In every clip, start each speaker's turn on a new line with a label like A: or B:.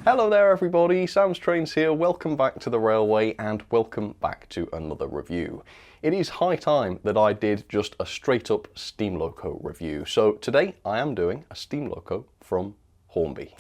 A: Hello there everybody, Sam's Trains here, welcome back to the railway and welcome back to another review. It is high time that I did just a straight up steam loco review, so today I am doing a steam loco from Hornby.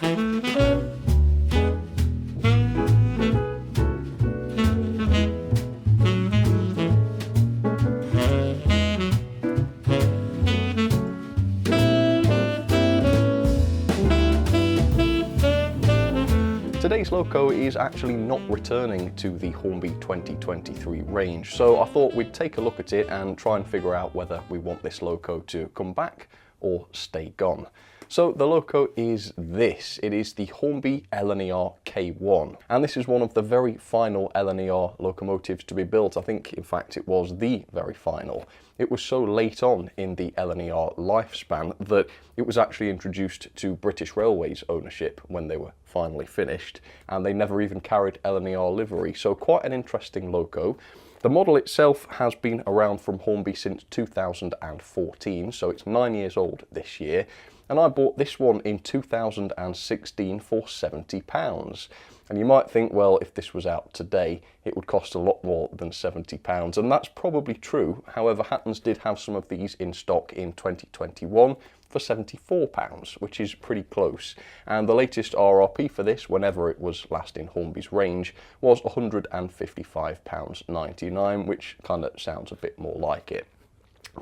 A: Today's loco is actually not returning to the Hornby 2023 range, so I thought we'd take a look at it and try and figure out whether we want this loco to come back or stay gone. So the loco is this. It is the Hornby LNER K1, and this is one of the very final LNER locomotives to be built. I think in fact it was the very final. It was so late on in the LNER lifespan that it was actually introduced to British Railways ownership when they were finally finished, and they never even carried LNER livery, so quite an interesting loco. The model itself has been around from Hornby since 2014, so it's 9 years old this year, and I bought this one in 2016 for £70. And you might think, well, if this was out today, it would cost a lot more than £70, and that's probably true. However, Hattons did have some of these in stock in 2021 for £74, which is pretty close. And the latest RRP for this, whenever it was last in Hornby's range, was £155.99, which kind of sounds a bit more like it.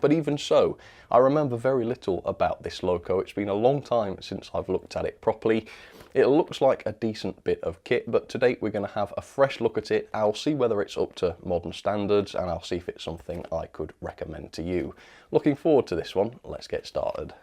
A: But even so, I remember very little about this loco. It's been a long time since I've looked at it properly. It looks like a decent bit of kit, but today we're going to have a fresh look at it. I'll see whether it's up to modern standards, and I'll see if it's something I could recommend to you. Looking forward to this one. Let's get started.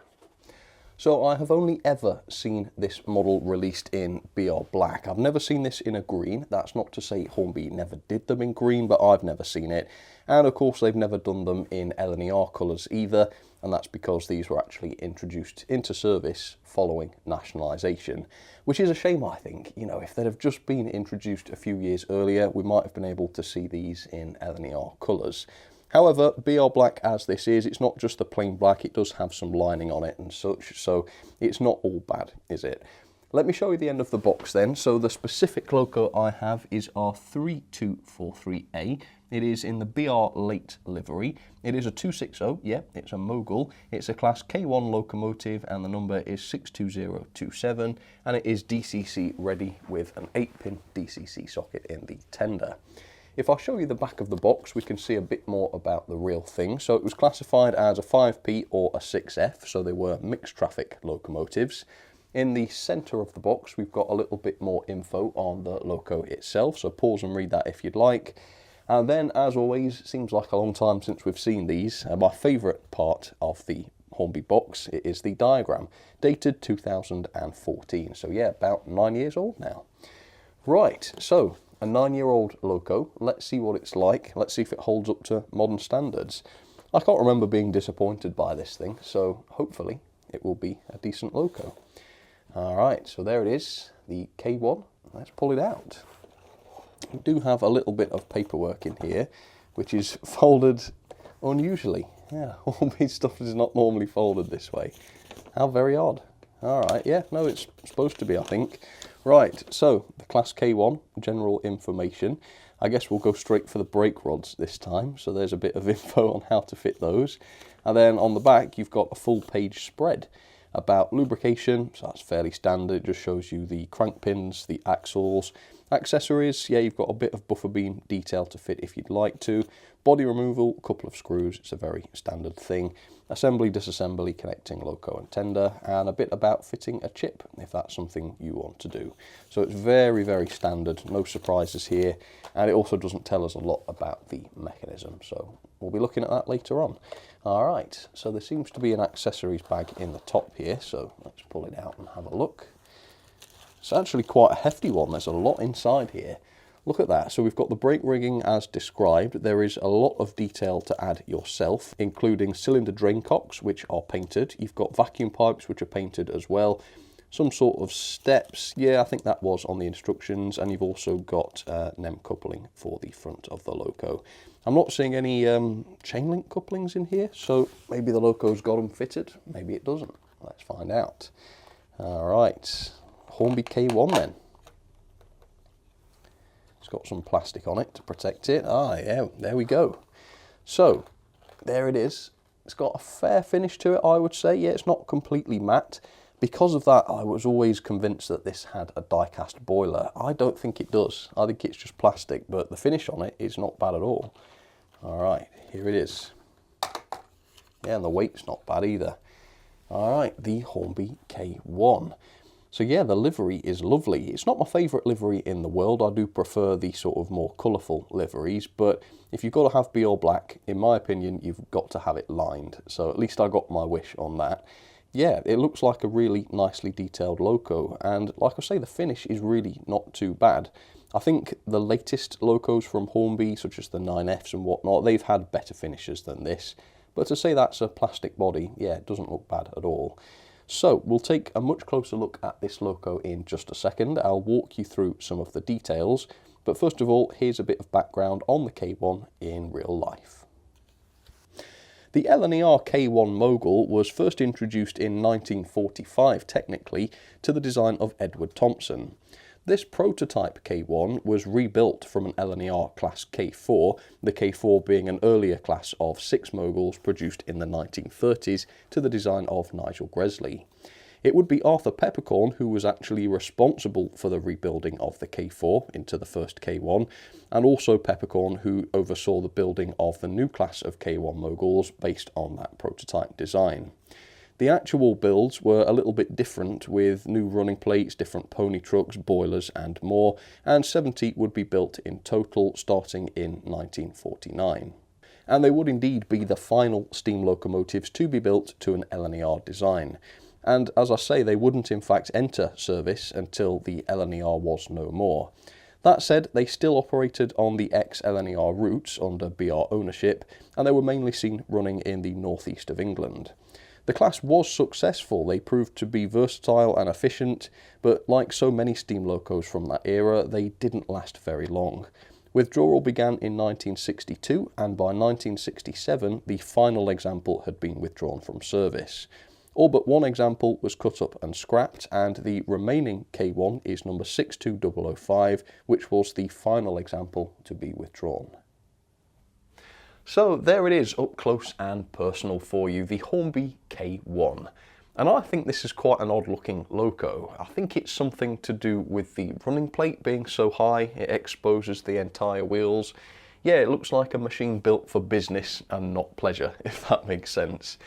A: So I have only ever seen this model released in BR Black. I've never seen this in a green. That's not to say Hornby never did them in green, but I've never seen it. And of course they've never done them in LNER colours either, and that's because these were actually introduced into service following nationalisation, which is a shame, I think. You know, if they'd have just been introduced a few years earlier, we might have been able to see these in LNER colours. However, BR Black as this is, it's not just the plain black, it does have some lining on it and such, so it's not all bad, is it? Let me show you the end of the box then. So the specific loco I have is our 3243A. It is in the BR Late livery. It is a 260, yeah, it's a mogul. It's a class K1 locomotive and the number is 62027, and it is DCC ready with an 8-pin DCC socket in the tender. If I show you the back of the box, we can see a bit more about the real thing. So it was classified as a 5P or a 6F, so they were mixed traffic locomotives. In the centre of the box, we've got a little bit more info on the loco itself, so pause and read that if you'd like. And then, as always, seems like a long time since we've seen these. My favourite part of the Hornby box is the diagram, dated 2014. So yeah, about 9 years old now. Right, so a 9-year-old loco. Let's see what it's like. Let's see if it holds up to modern standards. I can't remember being disappointed by this thing, so hopefully it will be a decent loco. Alright, so there it is, the K1. Let's pull it out. We do have a little bit of paperwork in here, which is folded unusually. Yeah, all these stuff is not normally folded this way. How very odd. Alright, yeah, no, it's supposed to be, I think. Right, so the Class K1, general information. I guess we'll go straight for the brake rods this time, so there's a bit of info on how to fit those. And then on the back, you've got a full page spread about lubrication, so that's fairly standard. It just shows you the crank pins, the axles, accessories. Yeah, you've got a bit of buffer beam detail to fit if you'd like to. Body removal, a couple of screws, it's a very standard thing. Assembly, disassembly, connecting loco and tender, and a bit about fitting a chip, if that's something you want to do. So it's very, very standard, no surprises here, and it also doesn't tell us a lot about the mechanism, so we'll be looking at that later on. Alright, so there seems to be an accessories bag in the top here, so let's pull it out and have a look. It's actually quite a hefty one, there's a lot inside here. Look at that. So we've got the brake rigging as described. There is a lot of detail to add yourself, including cylinder drain cocks, which are painted. You've got vacuum pipes, which are painted as well. Some sort of steps. Yeah, I think that was on the instructions. And you've also got NEM coupling for the front of the loco. I'm not seeing any chain link couplings in here, so maybe the loco's got them fitted. Maybe it doesn't. Let's find out. All right. Hornby K1 then. It's got some plastic on it to protect it. Ah, yeah, there we go. So, there it is. It's got a fair finish to it, I would say. Yeah, it's not completely matte. Because of that, I was always convinced that this had a die-cast boiler. I don't think it does. I think it's just plastic, but the finish on it is not bad at all. All right, here it is. Yeah, and the weight's not bad either. All right, the Hornby K1. So yeah, the livery is lovely. It's not my favourite livery in the world. I do prefer the sort of more colourful liveries, but if you've got to have be all black, in my opinion, you've got to have it lined. So at least I got my wish on that. Yeah, it looks like a really nicely detailed Loco, and like I say, the finish is really not too bad. I think the latest Locos from Hornby, such as the 9Fs and whatnot, they've had better finishes than this. But to say that's a plastic body, yeah, it doesn't look bad at all. So, we'll take a much closer look at this Loco in just a second. I'll walk you through some of the details. But first of all, here's a bit of background on the K1 in real life. The LNER K1 Mogul was first introduced in 1945, technically, to the design of Edward Thompson. This prototype K1 was rebuilt from an LNER class K4, the K4 being an earlier class of 6 Moguls produced in the 1930s to the design of Nigel Gresley. It would be Arthur Peppercorn who was actually responsible for the rebuilding of the K4 into the first K1, and also Peppercorn who oversaw the building of the new class of K1 Moguls based on that prototype design. The actual builds were a little bit different, with new running plates, different pony trucks, boilers and more, and 70 would be built in total starting in 1949. And they would indeed be the final steam locomotives to be built to an LNER design. And as I say, they wouldn't in fact enter service until the LNER was no more. That said, they still operated on the ex-LNER routes under BR ownership, and they were mainly seen running in the northeast of England. The class was successful. They proved to be versatile and efficient, but like so many steam locos from that era, they didn't last very long. Withdrawal began in 1962, and by 1967 the final example had been withdrawn from service. All but one example was cut up and scrapped, and the remaining K1 is number 62005, which was the final example to be withdrawn. So there it is, up close and personal for you, the Hornby K1. And I think this is quite an odd looking Loco. I think it's something to do with the running plate being so high, it exposes the entire wheels. Yeah, it looks like a machine built for business and not pleasure, if that makes sense.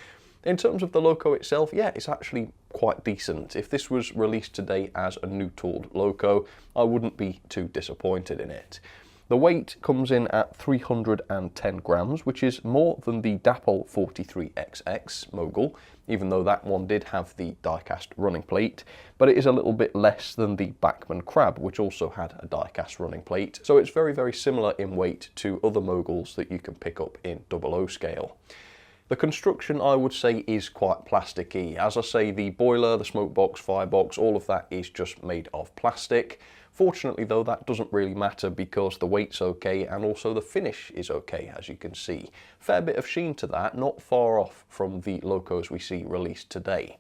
A: In terms of the Loco itself, yeah, it's actually quite decent. If this was released today as a new tooled Loco, I wouldn't be too disappointed in it. The weight comes in at 310 grams, which is more than the Dapol 43XX Mogul, even though that one did have the die-cast running plate, but it is a little bit less than the Bachmann Crab, which also had a die-cast running plate, so it's very, very similar in weight to other Moguls that you can pick up in 00 scale. The construction, I would say, is quite plasticky. As I say, the boiler, the smoke box, firebox, all of that is just made of plastic. Fortunately though, that doesn't really matter because the weight's okay and also the finish is okay, as you can see. Fair bit of sheen to that, not far off from the Locos we see released today.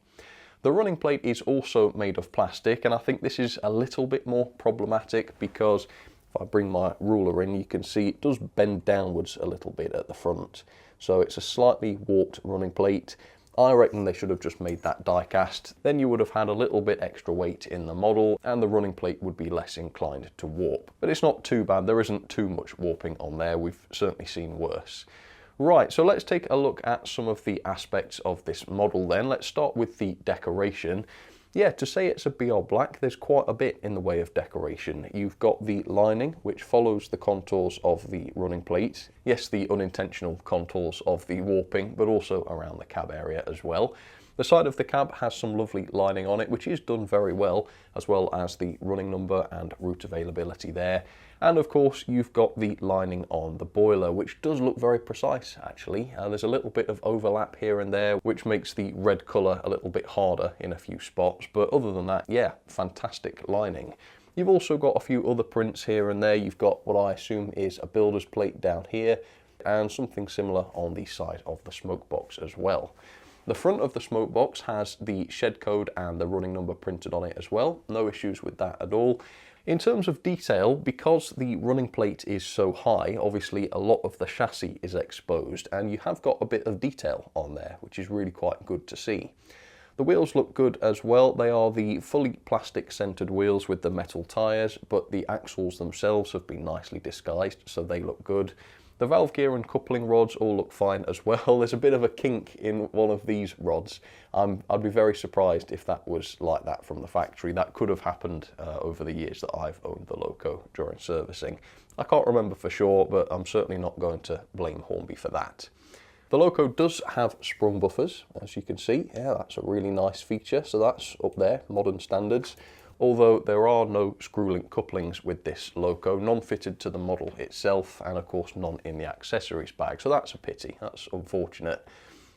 A: The running plate is also made of plastic, and I think this is a little bit more problematic because if I bring my ruler in, you can see it does bend downwards a little bit at the front. So it's a slightly warped running plate. I reckon they should have just made that die cast. Then you would have had a little bit extra weight in the model and the running plate would be less inclined to warp. But it's not too bad. There isn't too much warping on there. We've certainly seen worse. Right, so let's take a look at some of the aspects of this model then. Let's start with the decoration. Yeah, to say it's a BR black, there's quite a bit in the way of decoration. You've got the lining, which follows the contours of the running plate. Yes, the unintentional contours of the warping, but also around the cab area as well. The side of the cab has some lovely lining on it, which is done very well, as well as the running number and route availability there. And of course, you've got the lining on the boiler, which does look very precise, actually. There's a little bit of overlap here and there, which makes the red colour a little bit harder in a few spots. But other than that, yeah, fantastic lining. You've also got a few other prints here and there. You've got what I assume is a builder's plate down here, and something similar on the side of the smoke box as well. The front of the smoke box has the shed code and the running number printed on it as well. No issues with that at all. In terms of detail, because the running plate is so high, obviously a lot of the chassis is exposed and you have got a bit of detail on there, which is really quite good to see. The wheels look good as well. They are the fully plastic centered wheels with the metal tyres, but the axles themselves have been nicely disguised, so they look good. The valve gear and coupling rods all look fine as well. There's a bit of a kink in one of these rods. I'd be very surprised if that was like that from the factory. That could have happened over the years that I've owned the Loco during servicing. I can't remember for sure, but I'm certainly not going to blame Hornby for that. The Loco does have sprung buffers, as you can see. Yeah, that's a really nice feature. So that's up there, modern standards. Although there are no screw-link couplings with this Loco, none fitted to the model itself, and of course none in the accessories bag, so that's a pity, that's unfortunate.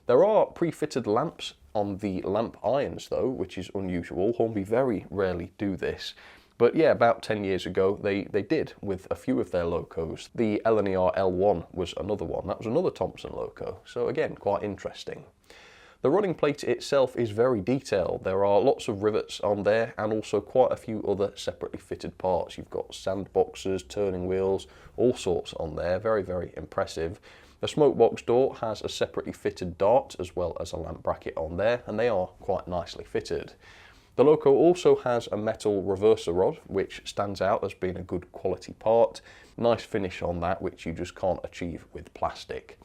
A: There are pre-fitted lamps on the lamp irons though, which is unusual. Hornby very rarely do this, but yeah, about 10 years ago they did with a few of their Locos. The LNER L1 was another one, that was another Thompson Loco, so again, quite interesting. The running plate itself is very detailed. There are lots of rivets on there and also quite a few other separately fitted parts. You've got sand boxes, turning wheels, all sorts on there. Very, very impressive. The smoke box door has a separately fitted dart as well as a lamp bracket on there, and they are quite nicely fitted. The Loco also has a metal reverser rod, which stands out as being a good quality part. Nice finish on that, which you just can't achieve with plastic.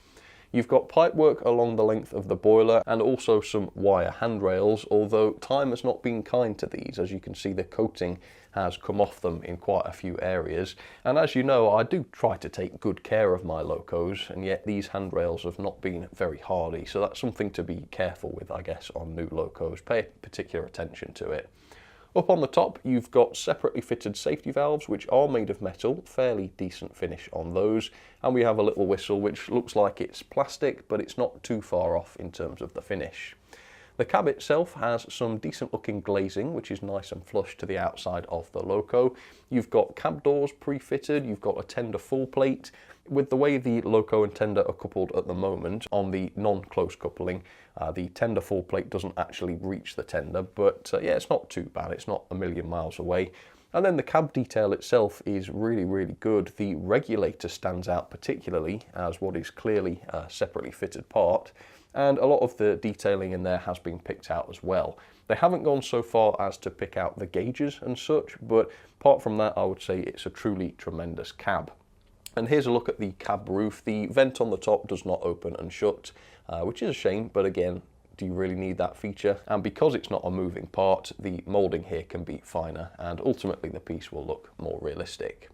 A: You've got pipework along the length of the boiler and also some wire handrails, although time has not been kind to these. As you can see, the coating has come off them in quite a few areas. And as you know, I do try to take good care of my Locos, and yet these handrails have not been very hardy. So that's something to be careful with, I guess, on new Locos. Pay particular attention to it. Up on the top, you've got separately fitted safety valves, which are made of metal, fairly decent finish on those. And we have a little whistle, which looks like it's plastic, but it's not too far off in terms of the finish. The cab itself has some decent looking glazing, which is nice and flush to the outside of the Loco. You've got cab doors pre-fitted, you've got a tender full plate. With the way the Loco and tender are coupled at the moment on the non-close coupling, the tender full plate doesn't actually reach the tender, but yeah, it's not too bad, it's not a million miles away. And then the cab detail itself is really, really good. The regulator stands out particularly as what is clearly a separately fitted part, and a lot of the detailing in there has been picked out as well. They haven't gone so far as to pick out the gauges and such, but apart from that, I would say it's a truly tremendous cab. And here's a look at the cab roof. The vent on the top does not open and shut, which is a shame, but again, do you really need that feature? And because it's not a moving part, the moulding here can be finer, and ultimately the piece will look more realistic.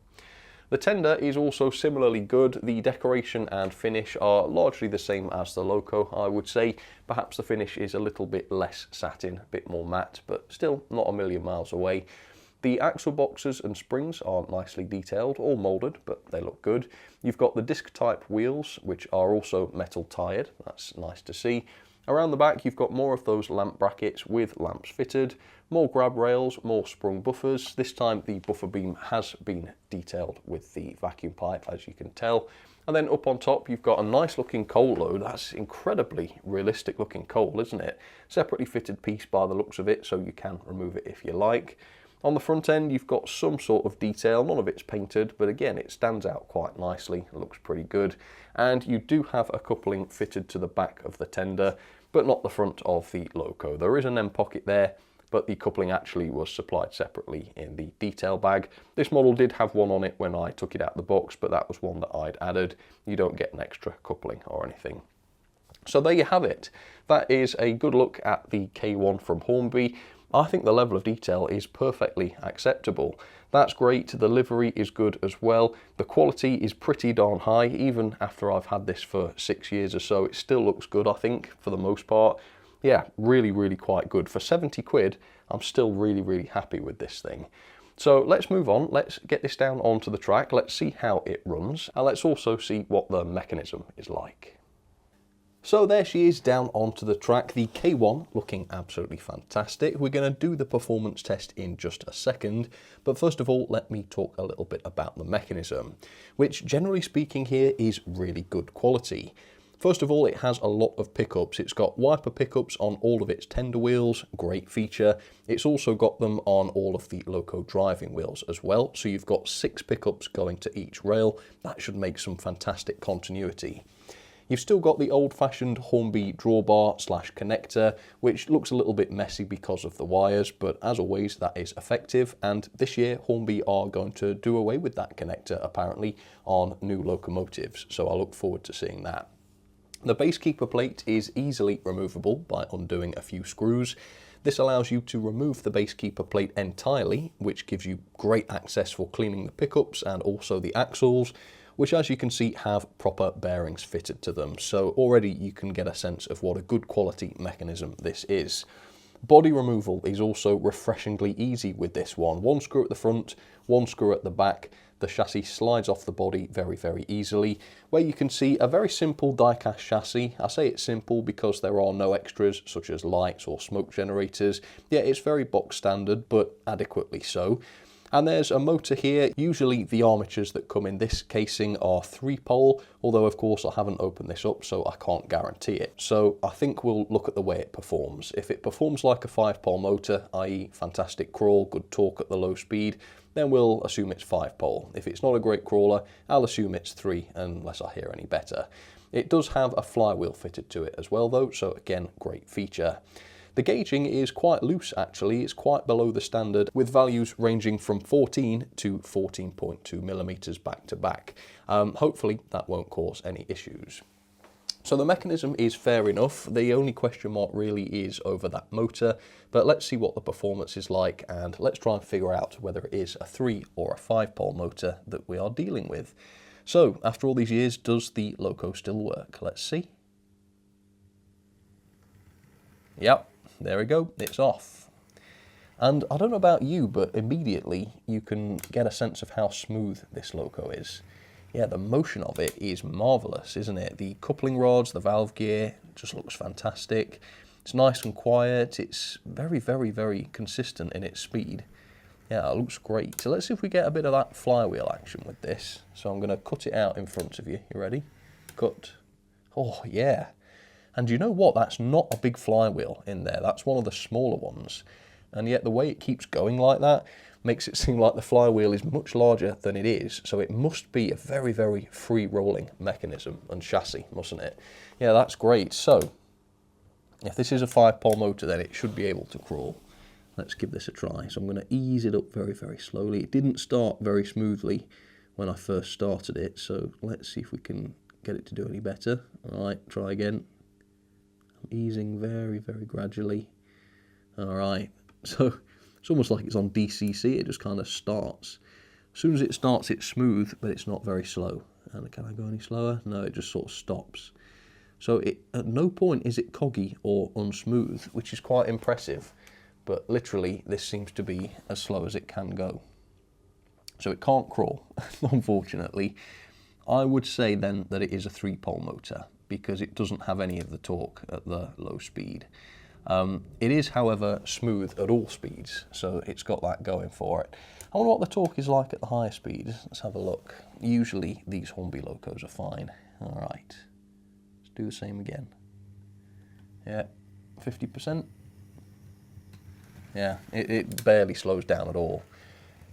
A: The tender is also similarly good. The decoration and finish are largely the same as the Loco, I would say. Perhaps the finish is a little bit less satin, a bit more matte, but still not a million miles away. The axle boxes and springs are nicely detailed, all moulded, but they look good. You've got the disc type wheels, which are also metal tired. That's nice to see. Around the back, you've got more of those lamp brackets with lamps fitted, more grab rails, more sprung buffers. This time the buffer beam has been detailed with the vacuum pipe, as you can tell. And then up on top, you've got a nice looking coal load. That's incredibly realistic looking coal, isn't it? Separately fitted piece by the looks of it, so you can remove it if you like. On the front end, you've got some sort of detail. None of it's painted, but again, it stands out quite nicely. It looks pretty good. And you do have a coupling fitted to the back of the tender, but not the front of the Loco. There is an end pocket there, but the coupling actually was supplied separately in the detail bag. This model did have one on it when I took it out of the box, but that was one that I'd added. You don't get an extra coupling or anything. So there you have it. That is a good look at the K1 from Hornby. I think the level of detail is perfectly acceptable. That's great, the livery is good as well. The quality is pretty darn high, even after I've had this for 6 years or so, it still looks good, I think, for the most part. Yeah, really, really quite good. For 70 quid, I'm still really, really happy with this thing. So let's move on, let's get this down onto the track, let's see how it runs, and let's also see what the mechanism is like. So there she is down onto the track, the K1 looking absolutely fantastic. We're going to do the performance test in just a second, but first of all, let me talk a little bit about the mechanism, which generally speaking here is really good quality. First of all, it has a lot of pickups. It's got wiper pickups on all of its tender wheels, great feature. It's also got them on all of the Loco driving wheels as well. So you've got 6 pickups going to each rail. That should make some fantastic continuity. You've still got the old-fashioned Hornby drawbar / connector, which looks a little bit messy because of the wires, but as always, that is effective. And this year, Hornby are going to do away with that connector, apparently, on new locomotives. So I look forward to seeing that. The base keeper plate is easily removable by undoing a few screws. This allows you to remove the base keeper plate entirely, which gives you great access for cleaning the pickups and also the axles, which as you can see have proper bearings fitted to them. So already you can get a sense of what a good quality mechanism this is. Body removal is also refreshingly easy with this one. 1 screw at the front, 1 screw at the back. The chassis slides off the body very, very easily, where you can see a very simple die-cast chassis. I say it's simple because there are no extras such as lights or smoke generators. Yeah, it's very box standard, but adequately so. And there's a motor here. Usually the armatures that come in this casing are 3-pole, although of course I haven't opened this up so I can't guarantee it. So I think we'll look at the way it performs. If it performs like a 5-pole motor, i.e. fantastic crawl, good torque at the low speed, then we'll assume it's 5-pole. If it's not a great crawler, I'll assume it's 3 unless I hear any better. It does have a flywheel fitted to it as well though, so again, great feature. The gauging is quite loose actually, it's quite below the standard with values ranging from 14 to 14.2 millimeters back to back. Hopefully that won't cause any issues. So the mechanism is fair enough. The only question mark really is over that motor, but let's see what the performance is like and let's try and figure out whether it is a 3 or a 5-pole motor that we are dealing with. So after all these years, does the Loco still work? Let's see. Yep. There we go, it's off. And I don't know about you, but immediately you can get a sense of how smooth this Loco is. Yeah, the motion of it is marvellous, isn't it? The coupling rods, the valve gear, just looks fantastic. It's nice and quiet, it's very, very, very consistent in its speed. Yeah, it looks great. So let's see if we get a bit of that flywheel action with this. So I'm going to cut it out in front of you. You ready? Cut. Oh, yeah. And you know what? That's not a big flywheel in there. That's one of the smaller ones. And yet the way it keeps going like that makes it seem like the flywheel is much larger than it is. So it must be a very, very free rolling mechanism and chassis, mustn't it? Yeah, that's great. So if this is a 5-pole motor, then it should be able to crawl. Let's give this a try. So I'm going to ease it up very, very slowly. It didn't start very smoothly when I first started it. So let's see if we can get it to do any better. All right, try again. Easing very, very gradually. Alright, so it's almost like it's on DCC, it just kind of starts. As soon as it starts, it's smooth, but it's not very slow. And can I go any slower? No, it just sort of stops. So at no point is it coggy or unsmooth, which is quite impressive. But literally, this seems to be as slow as it can go. So it can't crawl, unfortunately. I would say then that it is a 3-pole motor, because it doesn't have any of the torque at the low speed. It is, however, smooth at all speeds, so it's got that going for it. I wonder what the torque is like at the higher speeds. Let's have a look. Usually these Hornby Locos are fine. All right, let's do the same again. Yeah, 50%. Yeah, it barely slows down at all.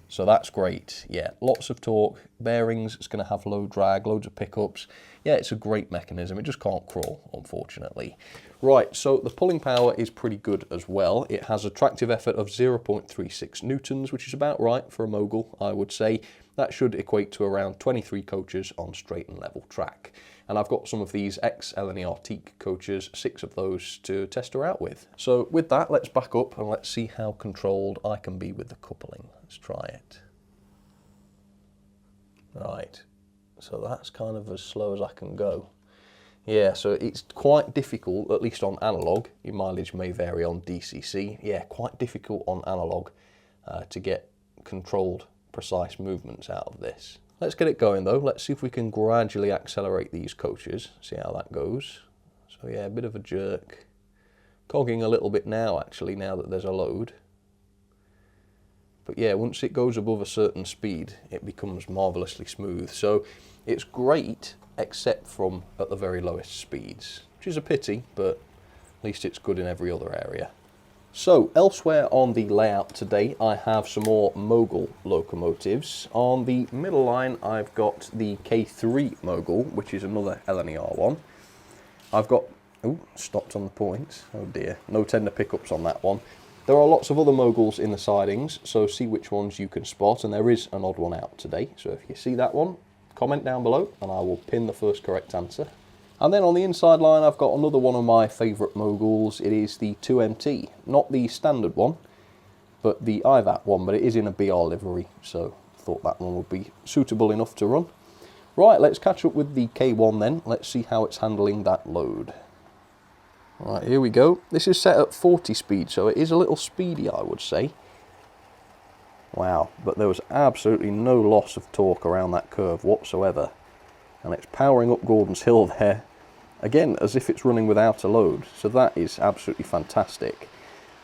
A: So that's great. Yeah, lots of torque, bearings, it's going to have low drag, loads of pickups. Yeah, it's a great mechanism. It just can't crawl, unfortunately. Right, so the pulling power is pretty good as well. It has a tractive effort of 0.36 newtons, which is about right for a mogul, I would say. That should equate to around 23 coaches on straight and level track. And I've got some of these ex-LNER Teak coaches, 6 of those, to test her out with. So with that, let's back up and let's see how controlled I can be with the coupling. Let's try it. Right, so that's kind of as slow as I can go. Yeah, so it's quite difficult, at least on analog. Your mileage may vary on DCC. Yeah, quite difficult on analog to get controlled, precise movements out of this. Let's get it going though. Let's see if we can gradually accelerate these coaches, see how that goes. So yeah, a bit of a jerk. Cogging a little bit now actually, now that there's a load. But yeah, once it goes above a certain speed, it becomes marvellously smooth. So it's great, except from at the very lowest speeds, which is a pity, but at least it's good in every other area. So elsewhere on the layout today, I have some more Mogul locomotives. On the middle line, I've got the K3 Mogul, which is another LNER one. I've got, oh, stopped on the point, oh dear, no tender pickups on that one. There are lots of other Moguls in the sidings, so see which ones you can spot, and there is an odd one out today. So if you see that one, comment down below and I will pin the first correct answer. And then on the inside line, I've got another one of my favourite Moguls. It is the 2MT, not the standard one, but the IVAT one, but it is in a BR livery, so I thought that one would be suitable enough to run. Right, let's catch up with the K1 then. Let's see how it's handling that load. Right, here we go. This is set at 40 speed, so it is a little speedy, I would say. Wow, but there was absolutely no loss of torque around that curve whatsoever. And it's powering up Gordon's Hill there, again, as if it's running without a load. So that is absolutely fantastic.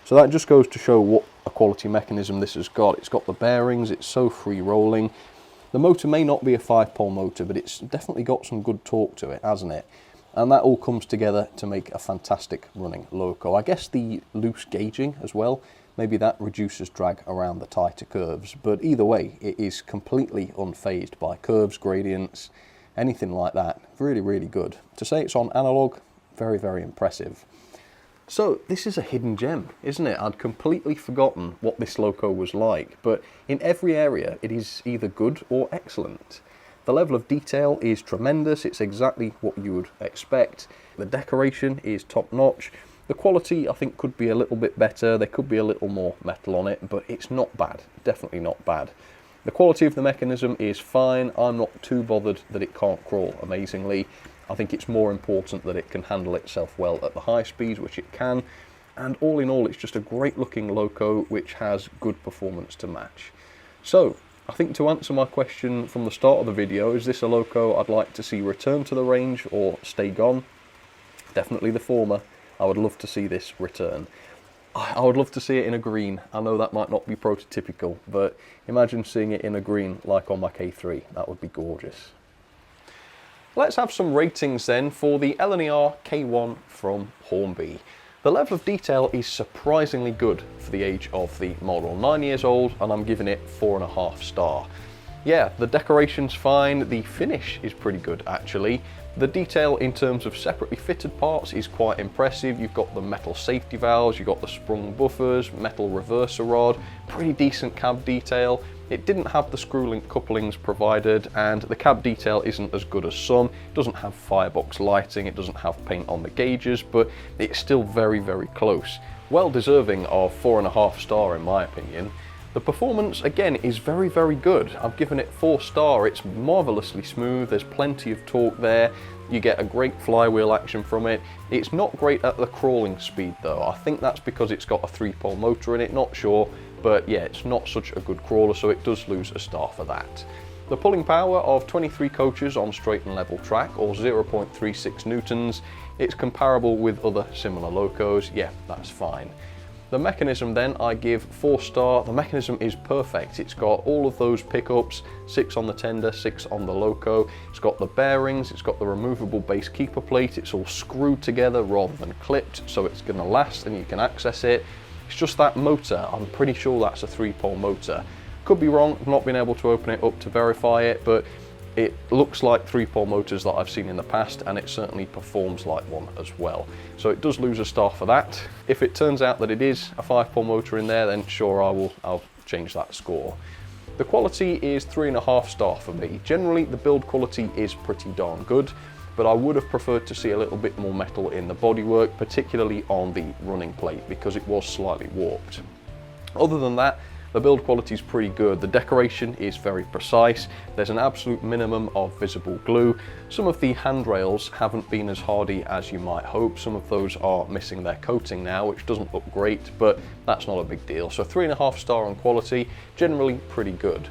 A: So that just goes to show what a quality mechanism this has got. It's got the bearings, it's so free rolling. The motor may not be a 5-pole motor, but it's definitely got some good torque to it, hasn't it? And that all comes together to make a fantastic running Loco. I guess the loose gauging as well, maybe that reduces drag around the tighter curves. But either way, it is completely unfazed by curves, gradients, anything like that. Really, really good. To say it's on analog, very, very impressive. So this is a hidden gem, isn't it? I'd completely forgotten what this Loco was like, but in every area it is either good or excellent. The level of detail is tremendous, it's exactly what you would expect. The decoration is top notch. The quality I think could be a little bit better, there could be a little more metal on it, but it's not bad, definitely not bad. The quality of the mechanism is fine. I'm not too bothered that it can't crawl amazingly. I think it's more important that it can handle itself well at the high speeds, which it can. And all in all, it's just a great looking Loco which has good performance to match. So, I think to answer my question from the start of the video, is this a Loco I'd like to see return to the range or stay gone? Definitely the former. I would love to see this return. I would love to see it in a green. I know that might not be prototypical, but imagine seeing it in a green like on my K3. That would be gorgeous. Let's have some ratings then for the LNER K1 from Hornby. The level of detail is surprisingly good for the age of the model. 9 years old, and I'm giving it 4.5 star. Yeah, the decoration's fine, the finish is pretty good actually. The detail in terms of separately fitted parts is quite impressive. You've got the metal safety valves, you've got the sprung buffers, metal reverser rod, pretty decent cab detail. It didn't have the screw-link couplings provided, and the cab detail isn't as good as some. It doesn't have firebox lighting, it doesn't have paint on the gauges, but it's still very, very close. Well deserving of 4.5 star in my opinion. The performance, again, is very, very good. I've given it 4 star. It's marvellously smooth. There's plenty of torque there. You get a great flywheel action from it. It's not great at the crawling speed though. I think that's because it's got a 3-pole motor in it, not sure. But yeah, it's not such a good crawler, so it does lose a star for that. The pulling power of 23 coaches on straight and level track, or 0.36 newtons. It's comparable with other similar Locos. Yeah, that's fine. The mechanism then, I give 4 star. The mechanism is perfect. It's got all of those pickups, 6 on the tender, 6 on the Loco. It's got the bearings, it's got the removable base keeper plate. It's all screwed together rather than clipped, so it's gonna last and you can access it. It's just that motor, I'm pretty sure that's a 3-pole motor. Could be wrong, I've not been able to open it up to verify it, but it looks like 3-pole motors that I've seen in the past, and it certainly performs like one as well. So it does lose a star for that. If it turns out that it is a 5-pole motor in there, then sure, I'll change that score. The quality is 3.5 star for me. Generally, the build quality is pretty darn good, but I would have preferred to see a little bit more metal in the bodywork, particularly on the running plate, because it was slightly warped. Other than that, the build quality is pretty good. The decoration is very precise. There's an absolute minimum of visible glue. Some of the handrails haven't been as hardy as you might hope. Some of those are missing their coating now, which doesn't look great, but that's not a big deal. So 3.5 star on quality, generally pretty good.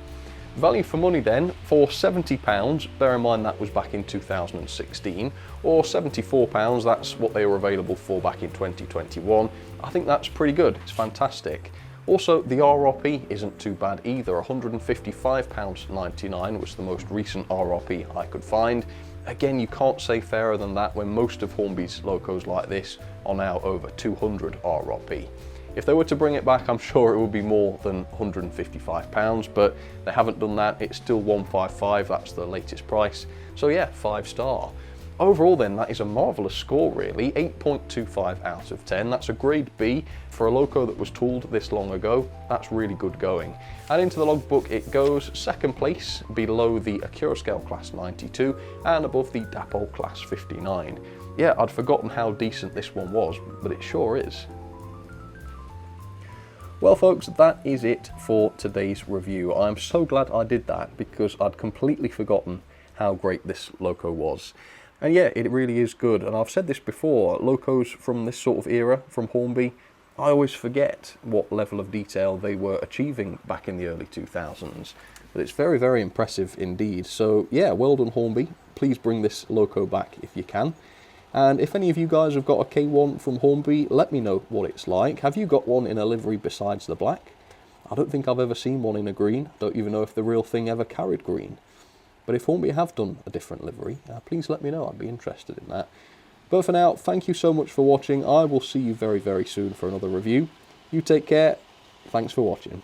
A: Value for money then, for £70, bear in mind that was back in 2016, or £74, that's what they were available for back in 2021. I think that's pretty good, it's fantastic. Also, the RRP isn't too bad either. £155.99 was the most recent RRP I could find. Again, you can't say fairer than that when most of Hornby's locos like this are now over 200 RRP. If they were to bring it back, I'm sure it would be more than £155, but they haven't done that. It's still 155, that's the latest price. So yeah, 5-star. Overall then, that is a marvellous score really, 8.25 out of 10. That's a grade B for a loco that was tooled this long ago. That's really good going. And into the logbook it goes, second place below the Acura Scale Class 92 and above the Dapol Class 59. Yeah, I'd forgotten how decent this one was, but it sure is. Well folks, that is it for today's review. I'm so glad I did that because I'd completely forgotten how great this loco was. And yeah, it really is good. And I've said this before, locos from this sort of era, from Hornby, I always forget what level of detail they were achieving back in the early 2000s. But it's very, very impressive indeed. So yeah, well done Hornby. Please bring this loco back if you can. And if any of you guys have got a K1 from Hornby, let me know what it's like. Have you got one in a livery besides the black? I don't think I've ever seen one in a green. Don't even know if the real thing ever carried green. But if Hornby have done a different livery, please let me know. I'd be interested in that. But for now, thank you so much for watching. I will see you very, very soon for another review. You take care. Thanks for watching.